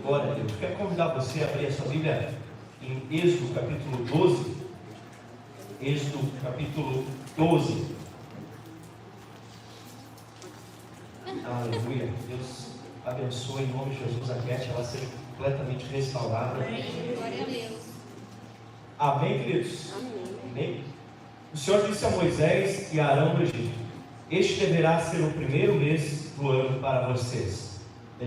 Glória a Deus. Quero convidar você a abrir a sua Bíblia em Êxodo capítulo 12. Êxodo capítulo 12. Aleluia. Deus abençoe em nome de Jesus a Cat, ela seja completamente restaurada. Glória a Deus. Amém, queridos? Amém. O Senhor disse a Moisés e a Arão do Egito: este deverá ser o primeiro mês do ano para vocês.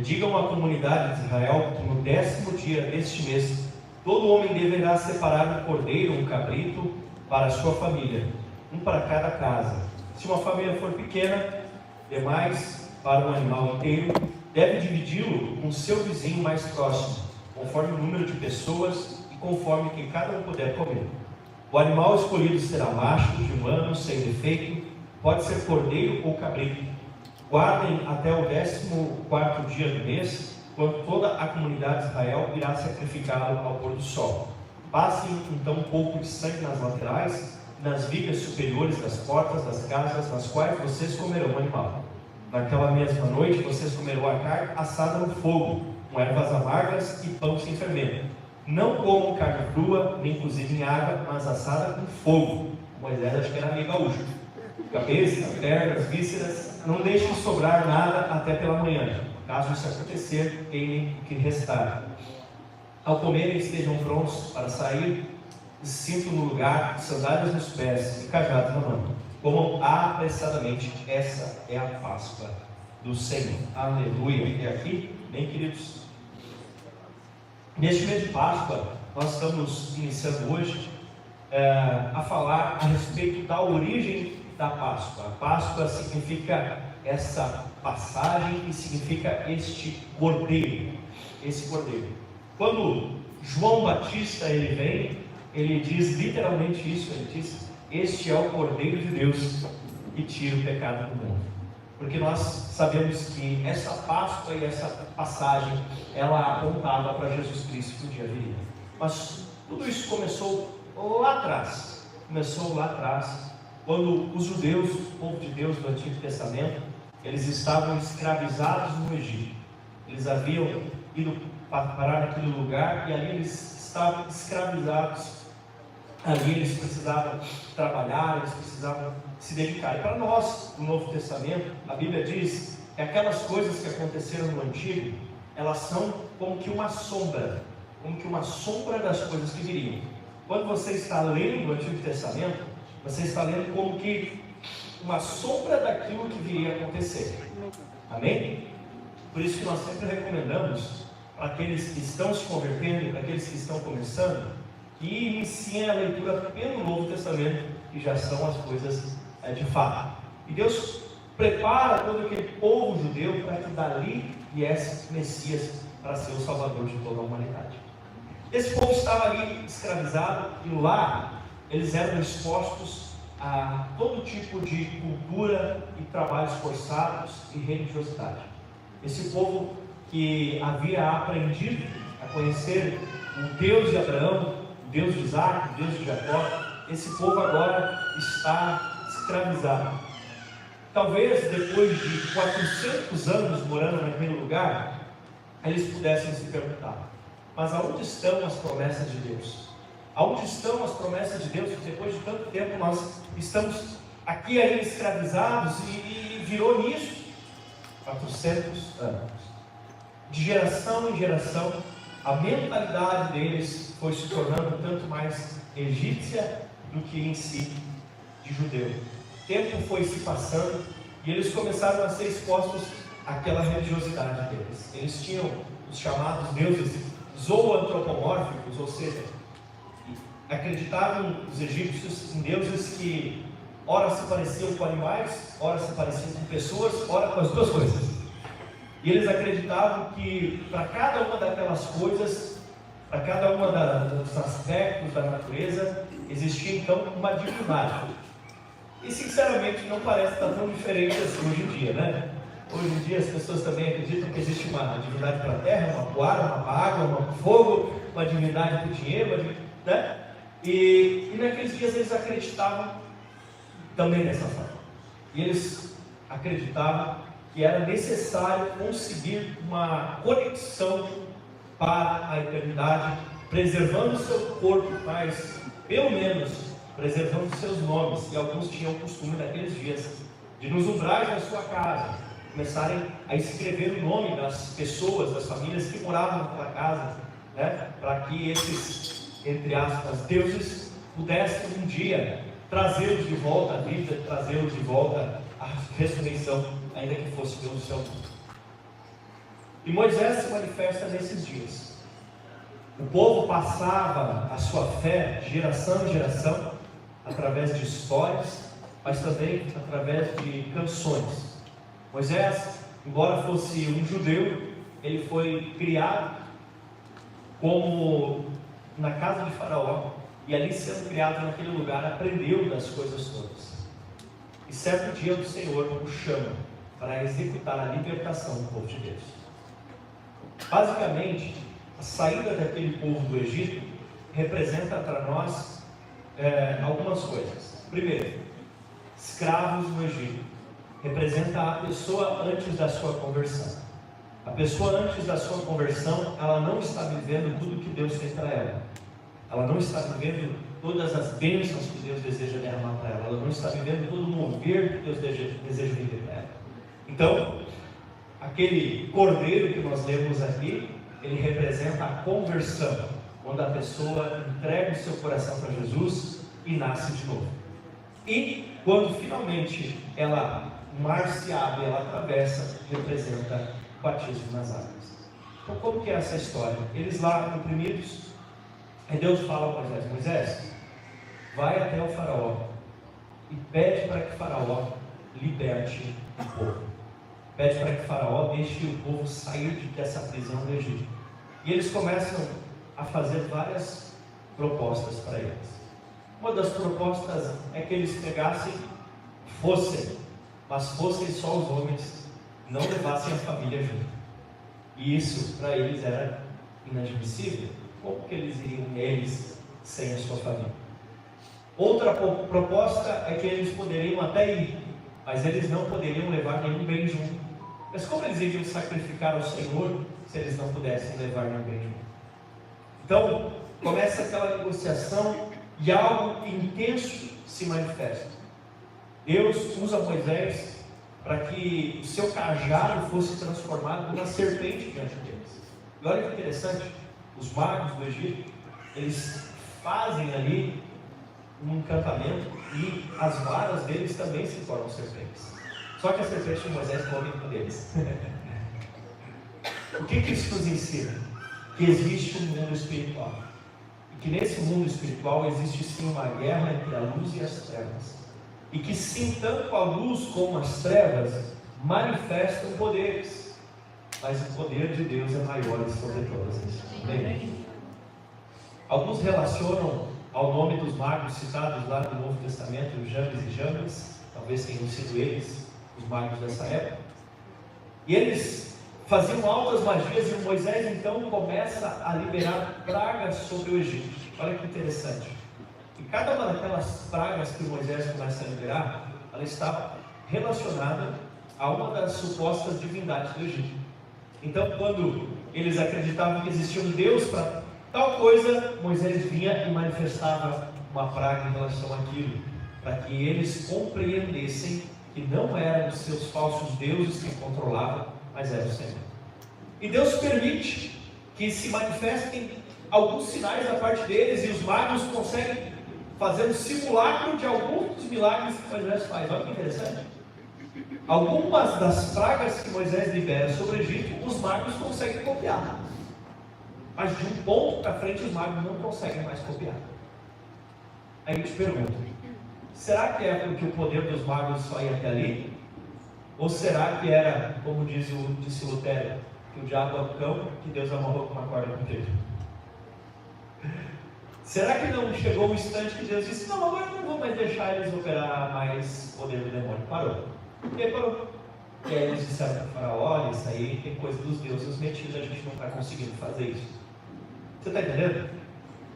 Digam à comunidade de Israel que no 10º dia deste mês, todo homem deverá separar um cordeiro ou um cabrito para a sua família, um para cada casa. Se uma família for pequena, demais para um animal inteiro, deve dividi-lo com seu vizinho mais próximo, conforme o número de pessoas e conforme que cada um puder comer. O animal escolhido será macho, de um ano, sem defeito, pode ser cordeiro ou cabrito. Guardem até o 14º dia do mês, quando toda a comunidade de Israel irá sacrificá-lo ao pôr do sol. Passem então um pouco de sangue nas laterais e nas vigas superiores das portas das casas nas quais vocês comerão o animal. Naquela mesma noite vocês comerão a carne assada no fogo, com ervas amargas e pão sem fermento. Não comam carne crua, nem cozida em água, mas assada com fogo. Moisés acho que era meio gaúcho. Cabeça, pernas, vísceras, não deixem sobrar nada até pela manhã. Caso isso acontecer, queimem o que restar. Ao comerem, estejam prontos para sair, cinto no lugar, sandálias nos pés e cajados na mão. Comam apressadamente, essa é a Páscoa do Senhor. Aleluia. E aqui, bem queridos, neste mês de Páscoa, nós estamos iniciando hoje a falar a respeito da origem da Páscoa. A Páscoa significa essa passagem e significa este cordeiro. Esse cordeiro. Quando João Batista ele vem, ele diz literalmente isso. Ele diz: este é o Cordeiro de Deus que tira o pecado do mundo. Porque nós sabemos que essa Páscoa e essa passagem ela apontava para Jesus Cristo que um dia viria. Mas tudo isso começou lá atrás. Quando os judeus, o povo de Deus do Antigo Testamento, eles estavam escravizados no Egito. Eles haviam ido parar naquele lugar e ali eles estavam escravizados. Ali eles precisavam trabalhar, eles precisavam se dedicar. E para nós, no Novo Testamento, a Bíblia diz que aquelas coisas que aconteceram no Antigo, elas são como que uma sombra das coisas que viriam. Quando você está lendo o Antigo Testamento, você está lendo como que uma sombra daquilo que viria a acontecer. Amém? Por isso que nós sempre recomendamos para aqueles que estão se convertendo, para aqueles que estão começando, que iniciem a leitura pelo Novo Testamento, que já são as coisas de fato. E Deus prepara todo aquele povo judeu para que dali viesse Messias para ser o Salvador de toda a humanidade. Esse povo estava ali escravizado e lá eles eram expostos a todo tipo de cultura e trabalhos forçados e religiosidade. Esse povo que havia aprendido a conhecer o Deus de Abraão, o Deus de Isaac, o Deus de Jacó, esse povo agora está escravizado. Talvez depois de 400 anos morando naquele lugar, eles pudessem se perguntar: mas aonde estão as promessas de Deus? Aonde estão as promessas de Deus? Que depois de tanto tempo nós estamos aqui ainda escravizados e virou nisso 400 anos. De geração em geração, a mentalidade deles foi se tornando tanto mais egípcia do que em si de judeu. O tempo foi se passando e eles começaram a ser expostos àquela religiosidade deles. Eles tinham os chamados deuses zoantropomórficos, ou seja, acreditavam os egípcios em deuses que ora se pareciam com animais, ora se pareciam com pessoas, ora com as duas coisas. E eles acreditavam que para cada uma daquelas coisas, para cada uma dos aspectos da natureza, existia então uma divindade. E sinceramente não parece estar tão diferente assim hoje em dia, né? Hoje em dia as pessoas também acreditam que existe uma divindade para a terra, uma para o ar, uma para a água, uma para o fogo, uma divindade para o dinheiro, né? E naqueles dias eles acreditavam também dessa forma. E eles acreditavam que era necessário conseguir uma conexão para a eternidade, preservando o seu corpo, mas pelo menos preservando seus nomes. E alguns tinham o costume naqueles dias de, nos umbrais da sua casa, começarem a escrever o nome das pessoas, das famílias que moravam naquela casa, né? Para que esses, entre aspas, deuses pudessem um dia trazê-los de volta à vida, trazê-los de volta à ressurreição, ainda que fosse pelo seu nome. E Moisés se manifesta nesses dias. O povo passava a sua fé de geração em geração, através de histórias, mas também através de canções. Moisés, embora fosse um judeu, ele foi criado como na casa de Faraó, e ali, sendo criado naquele lugar, aprendeu das coisas todas. E certo dia o Senhor o chama para executar a libertação do povo de Deus. Basicamente, a saída daquele povo do Egito representa para nós algumas coisas. Primeiro, escravos no Egito representa a pessoa antes da sua conversão. A pessoa antes da sua conversão, ela não está vivendo tudo que Deus fez para ela. Ela não está vivendo todas as bênçãos que Deus deseja derramar para ela. Ela não está vivendo todo o mover que Deus deseja viver para ela. Então, aquele cordeiro que nós lemos aqui, ele representa a conversão, quando a pessoa entrega o seu coração para Jesus e nasce de novo. E quando finalmente o mar se abre, ela atravessa, representa o batismo nas águas. Então, como que é essa história? Eles lá oprimidos, aí Deus fala para Moisés: Moisés, vai até o Faraó e pede para que Faraó liberte o povo. Pede para que Faraó deixe o povo sair dessa prisão do Egito. E eles começam a fazer várias propostas para eles. Uma das propostas é que eles pegassem, mas fossem só os homens, não levassem a família junto. E isso para eles era inadmissível. Como que eles iriam, sem a sua família? Outra proposta é que eles poderiam até ir, mas eles não poderiam levar nenhum bem junto. Mas como eles iriam sacrificar ao Senhor se eles não pudessem levar nenhum bem junto? Então, começa aquela negociação e algo intenso se manifesta. Deus usa Moisés para que o seu cajado fosse transformado numa serpente diante deles. E olha que interessante, os magos do Egito, eles fazem ali um encantamento e as varas deles também se tornam serpentes. Só que a serpente de Moisés come um deles. O que isso nos ensina? Que existe um mundo espiritual. E que nesse mundo espiritual existe sim uma guerra entre a luz e as trevas. E que sim, tanto a luz como as trevas manifestam poderes. Mas o poder de Deus é maior sobre todas as coisas. Alguns relacionam ao nome dos magos citados lá no Novo Testamento, Jambres e Jambres. Talvez tenham sido eles, os magos dessa época. E eles faziam altas magias, e Moisés então começa a liberar pragas sobre o Egito. Olha que interessante. E cada uma daquelas pragas que Moisés começa a liberar, ela está relacionada a uma das supostas divindades do Egito. Então, quando eles acreditavam que existia um Deus para tal coisa, Moisés vinha e manifestava uma praga em relação àquilo, para que eles compreendessem que não eram os seus falsos deuses que controlavam, mas era o Senhor. E Deus permite que se manifestem alguns sinais da parte deles, e os magos conseguem fazer um simulacro de alguns dos milagres que Moisés faz. Olha que interessante. Algumas das pragas que Moisés libera sobre o Egito, os magos conseguem copiar. Mas de um ponto para frente, os magos não conseguem mais copiar. Aí eu te pergunto, será que é porque o poder dos magos só ia até ali? Ou será que era, como disse Lutero, que o diabo é o cão que Deus amarrou com uma corda comprido? Será que não chegou o instante que Deus disse: não, agora não vou mais deixar eles operar mais poder do demônio? Parou. E aí parou. E aí eles disseram para o Faraó: olha, isso aí tem coisa dos deuses metidos, a gente não está conseguindo fazer isso. Você está entendendo?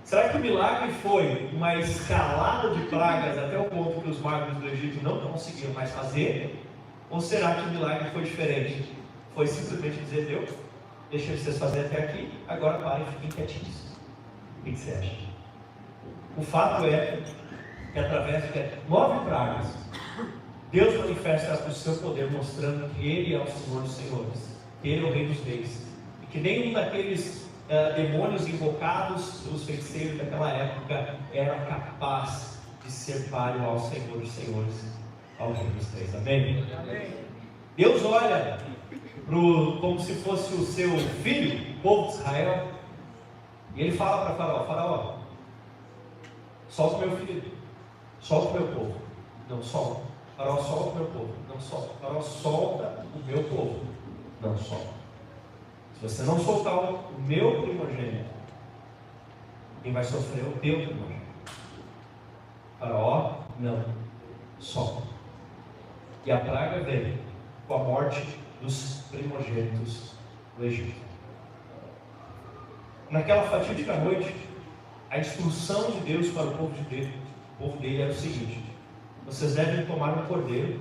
Será que o milagre foi uma escalada de pragas até o ponto que os magos do Egito não conseguiam mais fazer? Ou será que o milagre foi diferente? Foi simplesmente dizer: Deus, deixei vocês fazerem até aqui, agora parem e fiquem quietinhos. O que você acha? O fato é que através de 9 pragas, Deus manifesta o seu poder, mostrando que Ele é o Senhor dos Senhores, que Ele é o Rei dos Reis, e que nenhum daqueles demônios invocados pelos feiticeiros daquela época era capaz de ser páreo ao Senhor dos Senhores, ao Rei dos Reis. Amém? Amém. Deus olha como se fosse o seu filho, o povo de Israel, e Ele fala para Faraó: Faraó, solta o meu filho, solta o meu povo. Não solta. Faraó, solta o meu povo. Não solta. Faraó, solta o meu povo. Não solta. Se você não soltar o meu primogênito, quem vai sofrer é o teu primogênito. Faraó, não solta. E a praga veio com a morte dos primogênitos do Egito. Naquela fatídica noite, a instrução de Deus para o povo dele era o seguinte: vocês devem tomar um cordeiro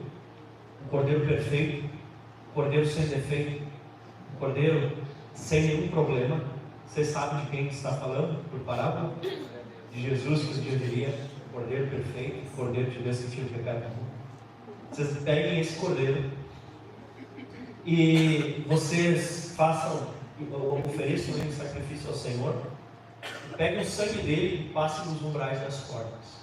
perfeito, um cordeiro sem defeito, um cordeiro sem nenhum problema. Vocês sabem de quem está falando por parábola? De Jesus, que os dias diria: cordeiro perfeito, cordeiro de Deus que tira o pecado do mundo. Vocês peguem esse cordeiro e vocês ofereçam um sacrifício ao Senhor. Peguem o sangue dele e passem nos umbrais das portas.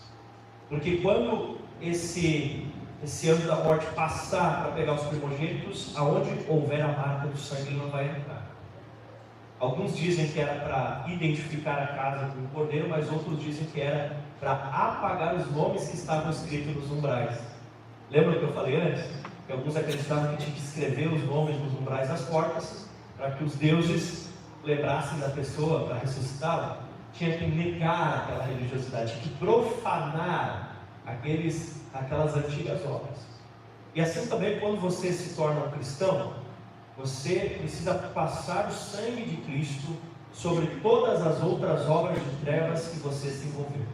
Porque quando esse anjo da morte passar para pegar os primogênitos, aonde houver a marca do sangue, ele não vai entrar. Alguns dizem que era para identificar a casa do cordeiro, mas outros dizem que era para apagar os nomes que estavam escritos nos umbrais. Lembra o que eu falei antes? Que alguns acreditavam que tinha que escrever os nomes nos umbrais das portas, para que os deuses lembrassem da pessoa para ressuscitá-la. Tinha que negar aquela religiosidade, tinha que profanar aquelas antigas obras. E assim também, quando você se torna um cristão, você precisa passar o sangue de Cristo sobre todas as outras obras de trevas que você se envolveu.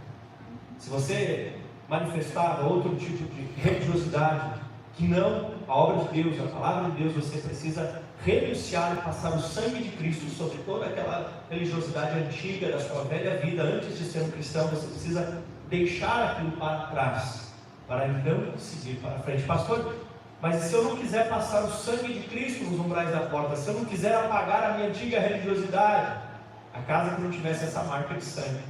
Se você manifestava outro tipo de religiosidade, que não a obra de Deus, a palavra de Deus, você precisa renunciar e passar o sangue de Cristo sobre toda aquela religiosidade antiga da sua velha vida. Antes de ser um cristão, você precisa deixar aquilo para trás, para então seguir para frente. Pastor, mas se eu não quiser passar o sangue de Cristo nos umbrais da porta, se eu não quiser apagar a minha antiga religiosidade, a casa que não tivesse essa marca de sangue,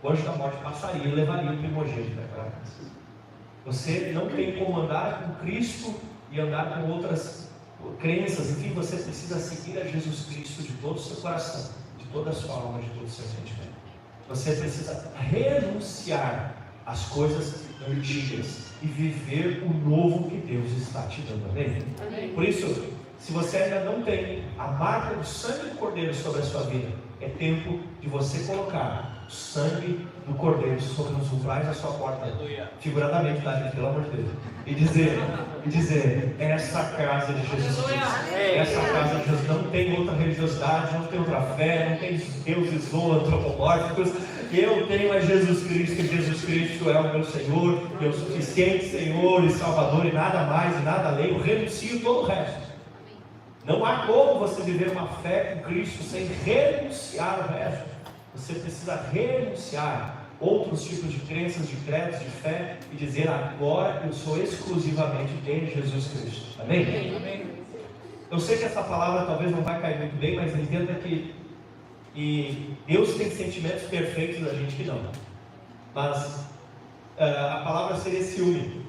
o anjo da morte passaria e levaria o primogênito daquela casa. Você não tem como andar com Cristo e andar com outras crenças. Enfim, você precisa seguir a Jesus Cristo de todo o seu coração, de toda a sua alma, de todo o seu sentimento. Você precisa renunciar às coisas antigas e viver o novo que Deus está te dando. Amém? Amém. Por isso, se você ainda não tem a marca do sangue do Cordeiro sobre a sua vida, é tempo de você colocar o sangue do Cordeiro sobre os umbrais da sua porta, figuradamente, tá, gente? Pelo amor de Deus, e dizer: essa casa de Jesus Cristo, essa casa de Jesus, não tem outra religiosidade, não tem outra fé, não tem deuses ou antropomórficos. Eu tenho a Jesus Cristo, e Jesus Cristo é o meu Senhor, é o suficiente Senhor e Salvador, e nada mais, e nada além. Eu renuncio todo o resto. Não há como você viver uma fé com Cristo sem renunciar ao resto. Você precisa renunciar outros tipos de crenças, de credos, de fé, e dizer: agora eu sou exclusivamente de Jesus Cristo. Amém? Amém. Eu sei que essa palavra talvez não vai cair muito bem, mas entenda que Deus tem sentimentos perfeitos da gente que não. Mas a palavra seria ciúme.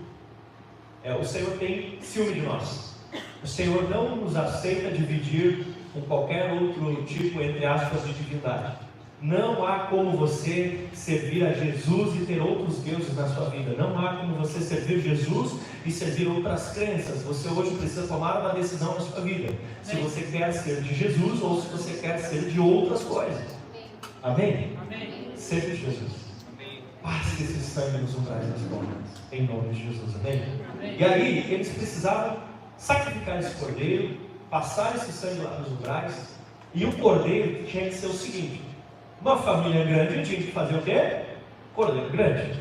O Senhor tem ciúme de nós. O Senhor não nos aceita dividir com qualquer outro tipo, entre aspas, de divindade. Não há como você servir a Jesus e ter outros deuses na sua vida. Não há como você servir Jesus e servir outras crenças. Você hoje precisa tomar uma decisão na sua vida. Se você quer ser de Jesus ou se você quer ser de outras coisas. Amém? Amém. Seja de Jesus. Amém. Passe esse sangue nos umbrais das portas. Em nome de Jesus. Amém? Amém. E aí, eles precisavam sacrificar esse cordeiro, passar esse sangue lá nos umbrais. E o cordeiro tinha que ser o seguinte: uma família grande tinha que fazer o quê? Cordeiro grande.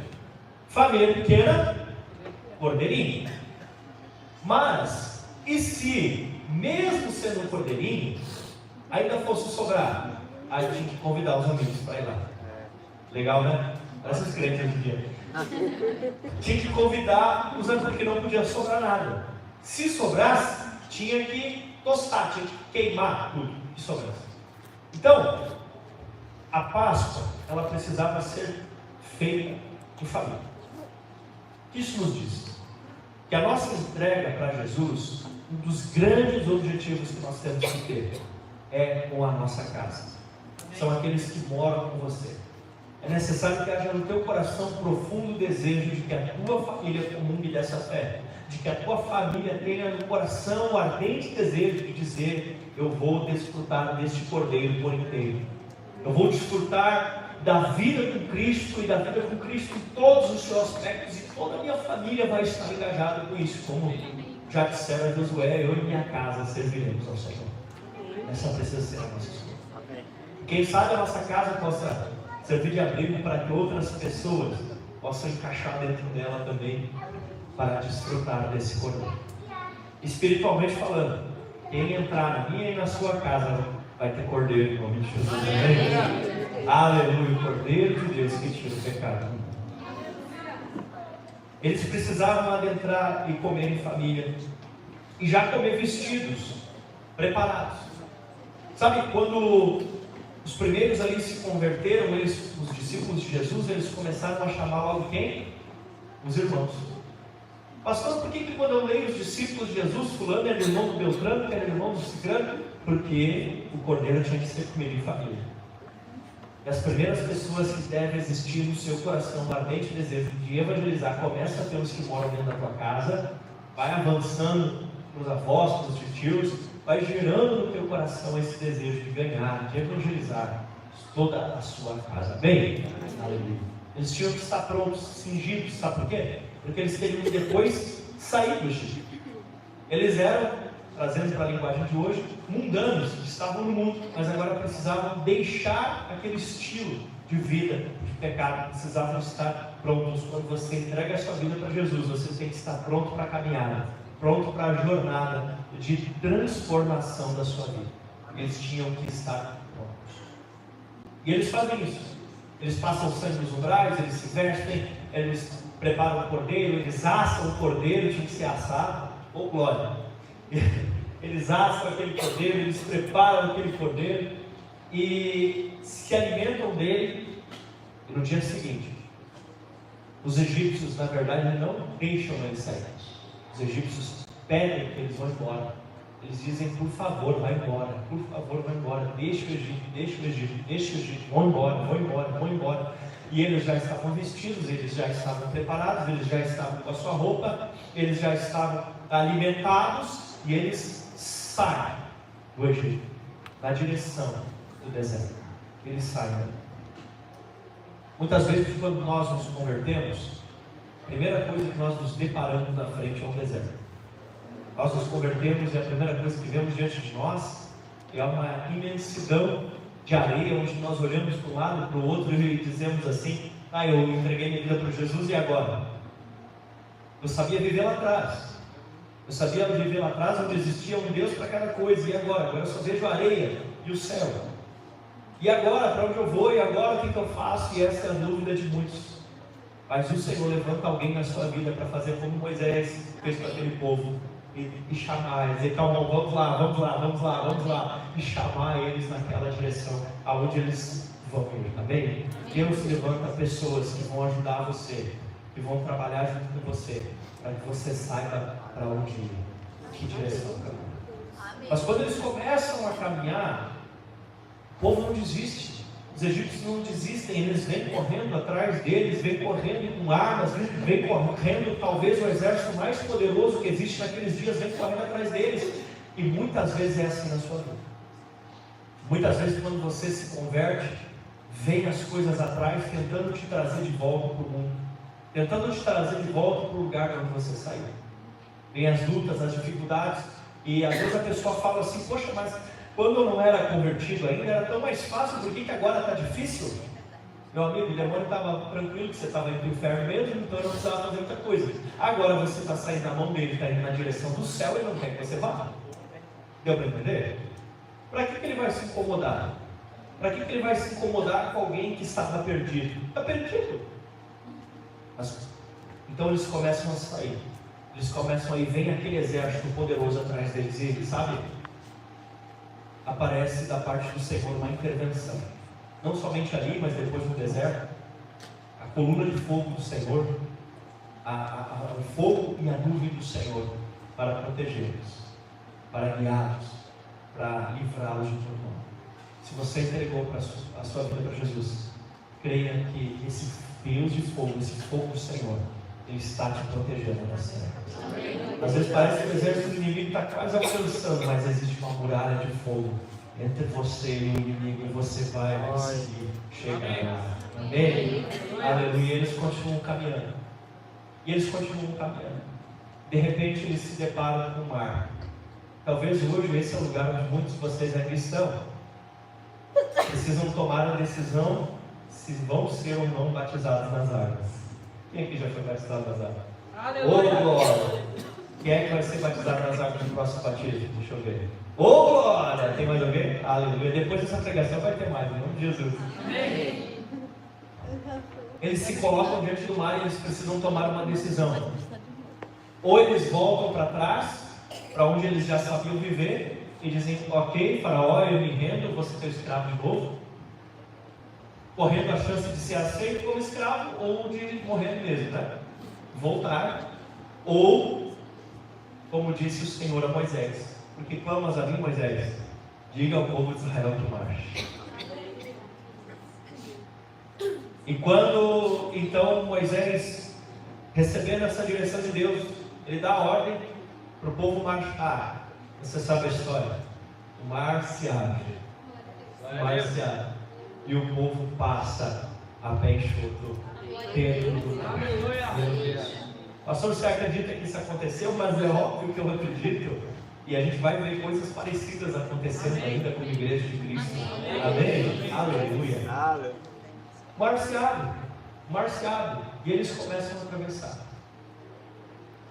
Família pequena, cordeirinho. Mas, e se, mesmo sendo um cordeirinho, Ainda fosse sobrar, aí tinha que convidar os amigos para ir lá. Legal, né? Essas crentes hoje em dia. Tinha que convidar os amigos, porque não podia sobrar nada. Se sobrasse, tinha que tostar, tinha que queimar tudo que sobrasse. Então, a Páscoa, ela precisava ser feita em família. Isso nos diz que a nossa entrega para Jesus, um dos grandes objetivos que nós temos que ter é com a nossa casa. São aqueles que moram com você. É necessário que haja no teu coração um profundo desejo de que a tua família comungue dessa fé, de que a tua família tenha no coração o ardente desejo de dizer: eu vou desfrutar deste cordeiro por inteiro. Eu vou desfrutar da vida com Cristo e da vida com Cristo em todos os seus aspectos, e toda a minha família vai estar engajada com isso, como já disseram a Josué: eu e minha casa serviremos ao Senhor. Essa precisa ser a nossa escolha. Quem sabe a nossa casa possa servir de abrigo para que outras pessoas possam encaixar dentro dela também, para desfrutar desse cordeiro. Espiritualmente falando, quem entrar na minha e na sua casa vai ter cordeiro em nome de Jesus. Amém? Aleluia, o cordeiro de Deus que tira o pecado. Eles precisavam adentrar e comer em família, e já comer vestidos, preparados. Sabe, quando os primeiros ali se converteram, os discípulos de Jesus, eles começaram a chamar logo quem? Os irmãos. Pastor, por que quando eu leio os discípulos de Jesus, fulano era irmão do Beltrano, que era irmão do Cicrano? Porque o cordeiro tinha que ser comido em família. E as primeiras pessoas que devem existir no seu coração, o ardente desejo de evangelizar, começa pelos que moram dentro da tua casa, vai avançando para os avós, para os tios, vai gerando no teu coração esse desejo de ganhar, de evangelizar toda a sua casa. Bem, aleluia. Eles tinham que estar prontos, cingidos, sabe por quê? Porque eles teriam que depois sair do Egito. Eles eram, trazendo para a linguagem de hoje, mundanos, que estavam no mundo, mas agora precisavam deixar aquele estilo de vida, de pecado, precisavam estar prontos. Quando você entrega a sua vida para Jesus, você tem que estar pronto para a caminhada, pronto para a jornada de transformação da sua vida. Eles tinham que estar prontos. E eles fazem isso. Eles passam sangue nos umbrais, eles se vestem, eles preparam o cordeiro, eles assam o cordeiro, tinha que ser assado. Oh glória! Eles assam aquele cordeiro, eles preparam aquele cordeiro e se alimentam dele. E no dia seguinte, os egípcios, na verdade, não deixam eles sair. Os egípcios pedem que eles vão embora. Eles dizem: por favor, vai embora, por favor, vai embora, deixa o Egito, deixa o Egito, deixa o Egito, vão embora, vão embora, vão embora. E eles já estavam vestidos, eles já estavam preparados, eles já estavam com a sua roupa, eles já estavam alimentados, e eles saem do Egito, na direção do deserto. Eles saem. Muitas vezes, quando nós nos convertemos, a primeira coisa que nós nos deparamos na frente é um deserto. Nós nos convertemos e a primeira coisa que vemos diante de nós é uma imensidão de areia, onde nós olhamos para um lado, para o outro e dizemos assim: eu entreguei minha vida para Jesus e agora? Eu sabia viver lá atrás. Eu sabia viver lá atrás onde existia um Deus para cada coisa. E agora? Agora eu só vejo a areia e o céu. E agora? Para onde eu vou? E agora? O que eu faço? E essa é a dúvida de muitos. Mas o Senhor levanta alguém na sua vida para fazer como Moisés fez para aquele povo. E chamar, e dizer: calma, vamos lá, vamos lá, vamos lá, vamos lá, e chamar eles naquela direção aonde eles vão ir, amém? Deus levanta pessoas que vão ajudar você, que vão trabalhar junto com você, para que você saiba para onde ir, que direção caminhar. Mas quando eles começam a caminhar, o povo não desiste. Os egípcios não desistem, eles vêm correndo atrás deles, vêm correndo com armas, vêm correndo, talvez o exército mais poderoso que existe naqueles dias, vem correndo atrás deles. E muitas vezes é assim na sua vida. Muitas vezes, quando você se converte, vem as coisas atrás, tentando te trazer de volta para o mundo, tentando te trazer de volta para o lugar onde você saiu. Vem as lutas, as dificuldades, e às vezes a pessoa fala assim: poxa, mas quando eu não era convertido ainda, era tão mais fácil, por que agora está difícil? Meu amigo, o demônio estava tranquilo, que você estava indo para o inferno mesmo, então eu não precisava fazer muita coisa. Agora você está saindo da mão dele, está indo na direção do céu, e não quer que você vá. Deu para entender? Para que ele vai se incomodar? Para que ele vai se incomodar com alguém que estava perdido? Está perdido. Então eles começam a sair. Eles começam a ir, vem aquele exército poderoso atrás deles. E ele, sabe, aparece da parte do Senhor uma intervenção. Não somente ali, mas depois no deserto. A coluna de fogo do Senhor, o fogo e a nuvem do Senhor, para protegê-los, para guiá-los, para livrá-los de todo mal. Se você entregou a sua vida para Jesus, creia que esse Deus de fogo, esse fogo do Senhor, Ele está te protegendo da terra. Às vezes parece que o exército do inimigo está quase alcançando, mas existe uma muralha de fogo entre você e o inimigo, e você vai conseguir chegar. Amém? Aleluia. Eles continuam caminhando. E eles continuam caminhando. De repente eles se deparam com o mar. Talvez hoje esse é o lugar onde muitos de vocês ainda estão. Precisam tomar a decisão se vão ser ou não batizados nas águas. Quem aqui já foi batizado nas águas? Ô glória! Quem é que vai ser batizado nas águas no próximo batismo? Deixa eu ver. Ô glória! Tem mais alguém? Aleluia! Depois dessa pregação vai ter mais, em nome de Jesus. Amém. Eles se colocam diante do mar e eles precisam tomar uma decisão. Ou eles voltam para trás, para onde eles já sabiam viver, e dizem: ok, Faraó, eu me rendo, vou ser teu escravo de novo, correndo a chance de ser aceito como escravo ou de morrer mesmo, né? Voltar. Ou, como disse o Senhor a Moisés: porque clamas a mim, Moisés, diga ao povo de Israel que marche. E quando então Moisés, recebendo essa direção de Deus, ele dá a ordem para o povo marchar. Você sabe a história? O mar se abre. O mar se abre. E o povo passa a pé enxuto dentro do mar. Pastor, você acredita que isso aconteceu? Mas é óbvio que eu acredito. E a gente vai ver coisas parecidas acontecendo ainda como igreja de Cristo. Amém? Aleluia. Mar se abre. E eles começam a atravessar.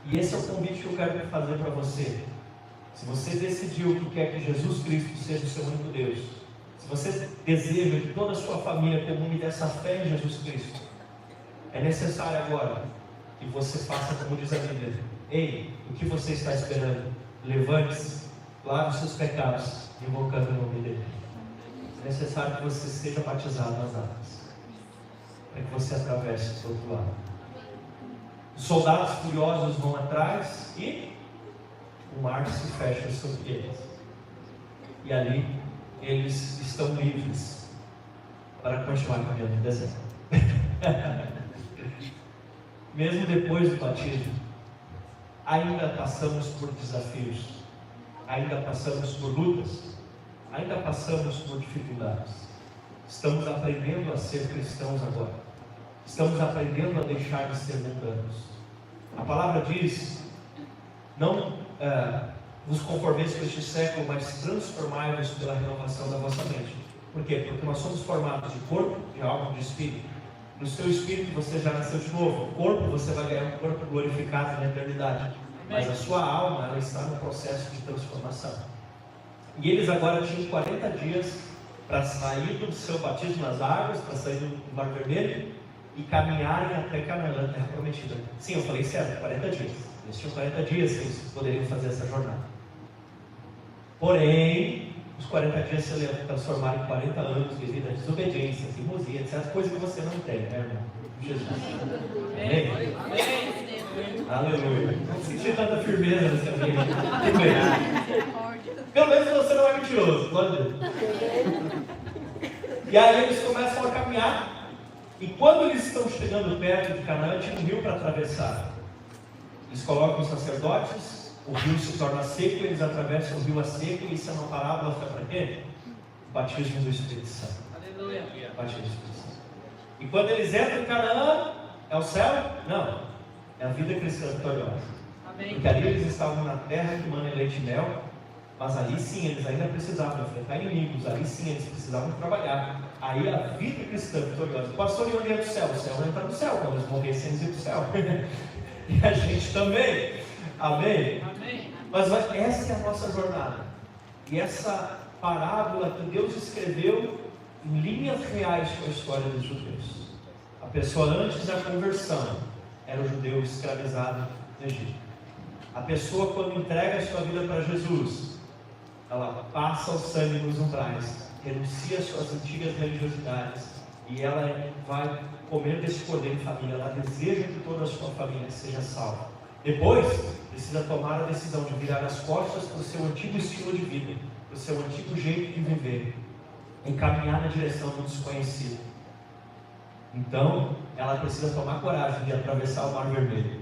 E esse é o convite que eu quero fazer para você. Se você decidiu que quer que Jesus Cristo seja o seu único Deus, se você deseja que toda a sua família comungue dessa fé em Jesus Cristo, é necessário agora que você faça como diz a Bíblia. Ei, o que você está esperando? Levante-se, lave os seus pecados, invocando o nome dele. É necessário que você seja batizado nas águas, para que você atravesse do outro lado. Os soldados furiosos vão atrás e o mar se fecha sobre eles. E ali eles estão livres para continuar caminhando no deserto. Mesmo depois do batismo, ainda passamos por desafios, ainda passamos por lutas, ainda passamos por dificuldades. Estamos aprendendo a ser cristãos agora. Estamos aprendendo a deixar de ser mundanos. A palavra diz: não vos conformeis com este século, mas transformai-vos pela renovação da vossa mente. Por quê? Porque nós somos formados de corpo, de alma e de espírito. No seu espírito você já nasceu de novo. O corpo você vai ganhar um corpo glorificado na eternidade. Mas a sua alma, ela está no processo de transformação. E eles agora tinham 40 dias para sair do seu batismo nas águas, para sair do Mar Vermelho e caminharem até Canaã, a terra prometida. Sim, eu falei certo, 40 dias. Eles tinham 40 dias que eles poderiam fazer essa jornada. Porém, os 40 dias se transformaram em 40 anos devido à desobediência, teimosia, etc. Coisas que você não tem, né, irmão? Jesus. Amém? Amém. Aleluia. Não senti tanta firmeza nesse ambiente. Pelo menos você não é mentiroso. Glória a Deus. E aí eles começam a caminhar. E quando eles estão chegando perto de Canaã, tinha um rio para atravessar. Eles colocam os sacerdotes, o rio se torna seco, eles atravessam o rio a seco, e isso é uma parábola para quê? O batismo do Espírito Santo. Aleluia. Batismo do Espírito Santo. E quando eles entram em Canaã, é o céu? Não. É a vida cristã vitoriosa. Porque ali eles estavam na terra que mana leite e mel, mas ali sim eles ainda precisavam enfrentar inimigos, ali sim eles precisavam trabalhar. Aí a vida cristã vitoriosa. Pastor, e onde é do céu? O céu vai entrar no céu, quando eles morressem eles iam para o céu. E a gente também. Amém? Amém? Mas essa é a nossa jornada. E essa parábola que Deus escreveu em linhas reais com a história dos judeus. A pessoa antes da conversão era o judeu escravizado no Egito. A pessoa, quando entrega a sua vida para Jesus, ela passa o sangue nos umbrais, renuncia às suas antigas religiosidades, e ela vai comer desse cordeiro em família. Ela deseja que toda a sua família seja salva. Depois, precisa tomar a decisão de virar as costas para o seu antigo estilo de vida, para o seu antigo jeito de viver, e caminhar na direção do desconhecido. Então, ela precisa tomar coragem de atravessar o Mar Vermelho,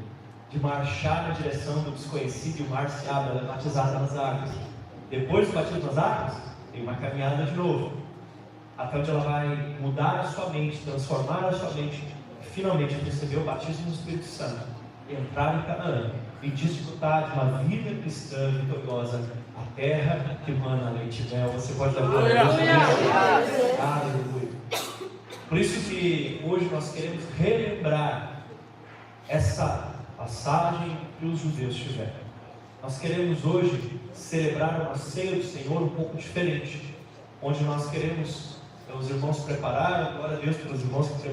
de marchar na direção do desconhecido, e o mar se abre, ela é batizada nas águas. Depois do batismo nas águas, tem uma caminhada de novo, até onde ela vai mudar a sua mente, transformar a sua mente, e finalmente receber o batismo no Espírito Santo, entrar em Canaã e desfrutar de uma vida cristã vitoriosa, a terra que emana leite e mel. Você pode dar glória a Deus? Aleluia. Por isso que hoje nós queremos relembrar essa passagem que os judeus tiveram. Nós queremos hoje celebrar uma ceia do Senhor um pouco diferente, onde nós queremos, os irmãos prepararam, glória a Deus pelos irmãos que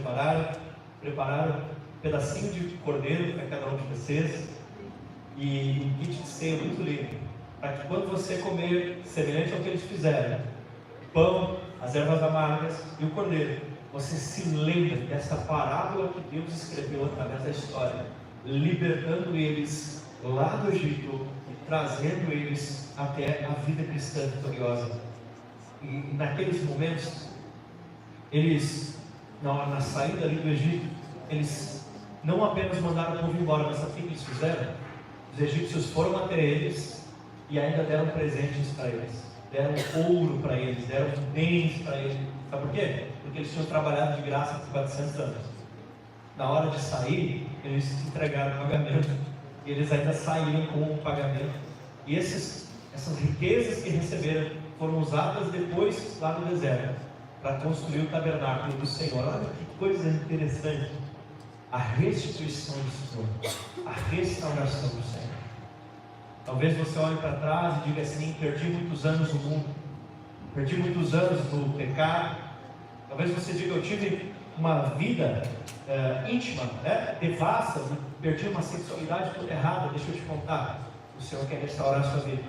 prepararam um pedacinho de cordeiro para cada um de vocês, e um kit de ceia muito lindo, para que quando você comer, semelhante ao que eles fizeram, o pão, as ervas amargas e o cordeiro, você se lembra dessa parábola que Deus escreveu através da história, libertando eles lá do Egito e trazendo eles até a vida cristã vitoriosa. E naqueles momentos, eles, na saída ali do Egito, eles não apenas mandaram o povo embora, mas sabe o que eles fizeram? Os egípcios foram até eles e ainda deram presentes para eles, deram ouro para eles, deram bens para eles. Sabe por quê? Porque eles tinham trabalhado de graça por 400 anos. Na hora de sair, eles entregaram o pagamento, e eles ainda saíram com o pagamento. E essas riquezas que receberam foram usadas depois lá no deserto para construir o tabernáculo do Senhor. Olha que coisa interessante. A restituição do Senhor, a restauração do Senhor. Talvez você olhe para trás e diga assim: perdi muitos anos no mundo, perdi muitos anos no pecado. Talvez você diga: eu tive uma vida íntima, devassa, perdi uma sexualidade toda errada. Deixa eu te contar, o Senhor quer restaurar a sua vida.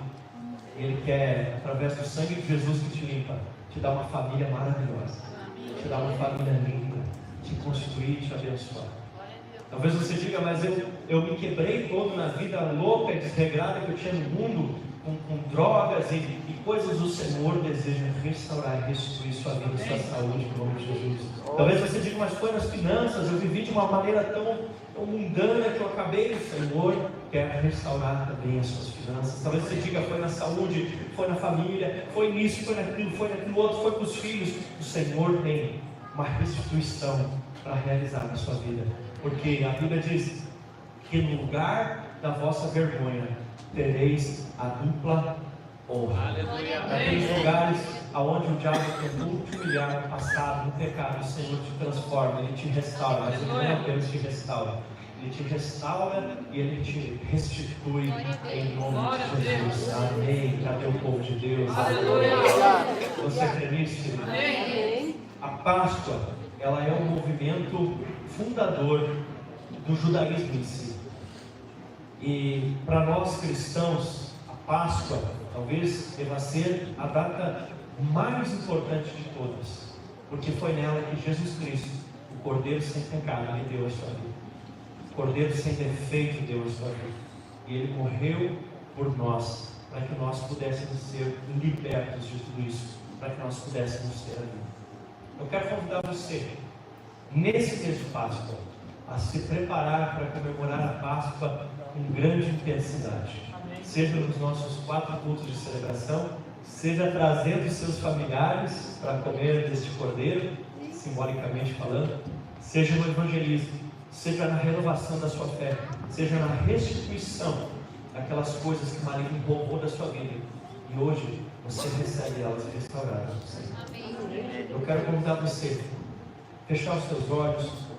Ele quer, através do sangue de Jesus que te limpa, te dar uma família maravilhosa, te dar uma família linda, te constituir, te abençoar. Talvez você diga: mas eu me quebrei todo na vida louca e desregrada que eu tinha no mundo, com drogas e coisas. O Senhor deseja restaurar e restituir sua vida e sua saúde, em nome de Jesus. Talvez você diga: mas foi nas finanças, eu vivi de uma maneira tão mundana que eu acabei. O Senhor quer restaurar também as suas finanças. Talvez você diga: foi na saúde, foi na família, foi nisso, foi naquilo outro, foi com os filhos. O Senhor tem uma restituição para realizar na sua vida, porque a Bíblia diz que no lugar da vossa vergonha tereis a dupla honra. Naqueles lugares aonde o diabo tentou te humilhar no passado, no pecado, o Senhor te transforma, Ele te restaura. Mas Ele não apenas te restaura, Ele te restaura e Ele te restitui em nome de Jesus. Amém. Cadê o povo de Deus? Aleluia. Você crê nisso, querido? Amém. A Páscoa, ela é um movimento fundador do judaísmo em si. E para nós cristãos, a Páscoa talvez deva ser a data mais importante de todas, porque foi nela que Jesus Cristo, o Cordeiro sem pecado, Ele deu a sua vida. O Cordeiro sem defeito deu a sua vida. E Ele morreu por nós, para que nós pudéssemos ser libertos de tudo isso, para que nós pudéssemos ter a vida. Eu quero convidar você, nesse mês de Páscoa, a se preparar para comemorar a Páscoa com grande intensidade. Seja nos nossos 4 cultos de celebração, seja trazendo seus familiares para comer deste cordeiro, simbolicamente falando, seja no evangelismo, seja na renovação da sua fé, seja na restituição daquelas coisas que o maligno roubou da sua vida. E hoje você recebe elas restauradas. Eu quero convidar você a fechar os seus olhos.